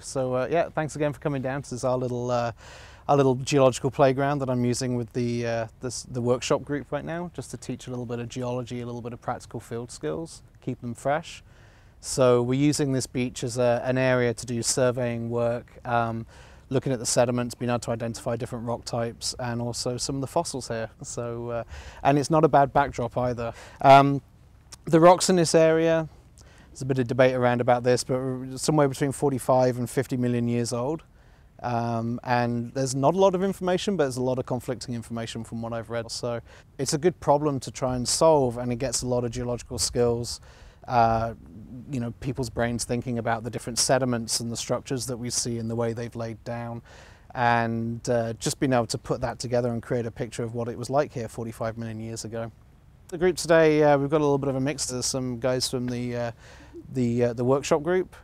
So yeah, thanks again for coming down. This is our little geological playground that I'm using with the workshop group right now, just to teach a little bit of geology, a little bit of practical field skills, keep them fresh. So we're using this beach as an area to do surveying work, looking at the sediments, being able to identify different rock types, and also some of the fossils here. So and it's not a bad backdrop either. The rocks in this area, there's a bit of debate around about this, but we're somewhere between 45 and 50 million years old. And there's not a lot of information, but there's a lot of conflicting information from what I've read. So it's a good problem to try and solve, and it gets a lot of geological skills, people's brains thinking about the different sediments and the structures that we see and the way they've laid down, and just being able to put that together and create a picture of what it was like here 45 million years ago. The group today, we've got a little bit of a mix. There's some guys from the workshop group.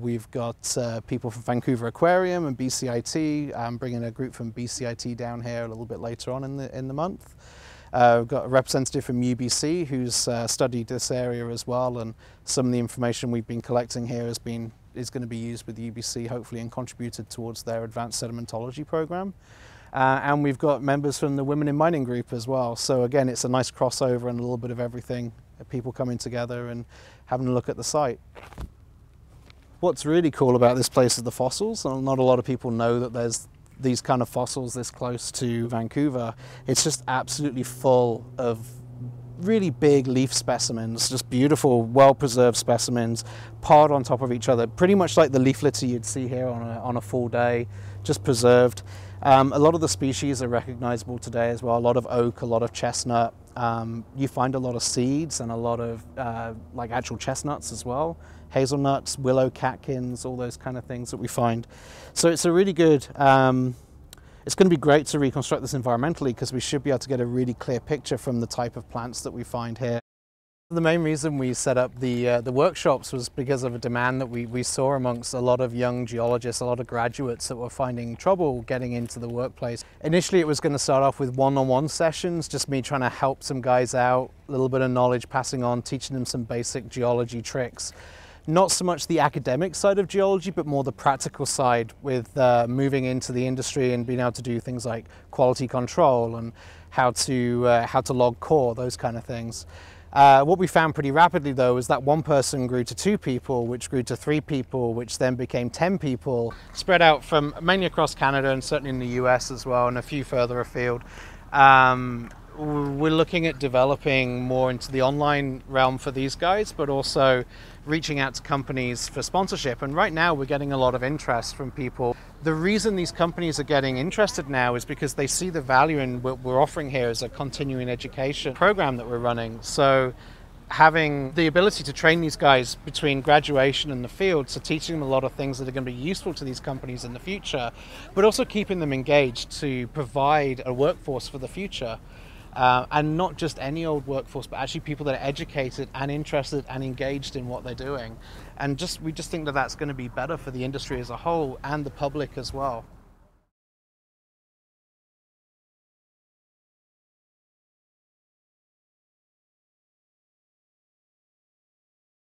We've got people from Vancouver Aquarium and BCIT. I'm bringing a group from BCIT down here a little bit later on in the month. We've got a representative from UBC who's studied this area as well, and some of the information we've been collecting here is going to be used with UBC hopefully and contributed towards their advanced sedimentology program. And we've got members from the Women in Mining group as well. So again, it's a nice crossover and a little bit of everything, people coming together and having a look at the site. What's really cool about this place is the fossils. Not a lot of people know that there's these kind of fossils this close to Vancouver. It's just absolutely full of really big leaf specimens, just beautiful, well-preserved specimens, piled on top of each other, pretty much like the leaf litter you'd see here on a full day, just preserved. A lot of the species are recognizable today as well, a lot of oak, a lot of chestnut. You find a lot of seeds and a lot of like actual chestnuts as well, hazelnuts, willow catkins, all those kind of things that we find. So it's a really good, it's going to be great to reconstruct this environmentally, because we should be able to get a really clear picture from the type of plants that we find here. The main reason we set up the workshops was because of a demand that we saw amongst a lot of young geologists, a lot of graduates that were finding trouble getting into the workplace. Initially it was going to start off with one-on-one sessions, just me trying to help some guys out, a little bit of knowledge passing on, teaching them some basic geology tricks. Not so much the academic side of geology, but more the practical side, with moving into the industry and being able to do things like quality control and how to log core, those kind of things. What we found pretty rapidly though is that one person grew to 2 people, which grew to 3 people, which then became 10 people, spread out from mainly across Canada and certainly in the US as well, and a few further afield. We're looking at developing more into the online realm for these guys, but also reaching out to companies for sponsorship. And right now we're getting a lot of interest from people. The reason these companies are getting interested now is because they see the value in what we're offering here as a continuing education program that we're running. So having the ability to train these guys between graduation and the field, so teaching them a lot of things that are going to be useful to these companies in the future, but also keeping them engaged to provide a workforce for the future. And not just any old workforce, but actually people that are educated and interested and engaged in what they're doing. And we just think that that's going to be better for the industry as a whole and the public as well.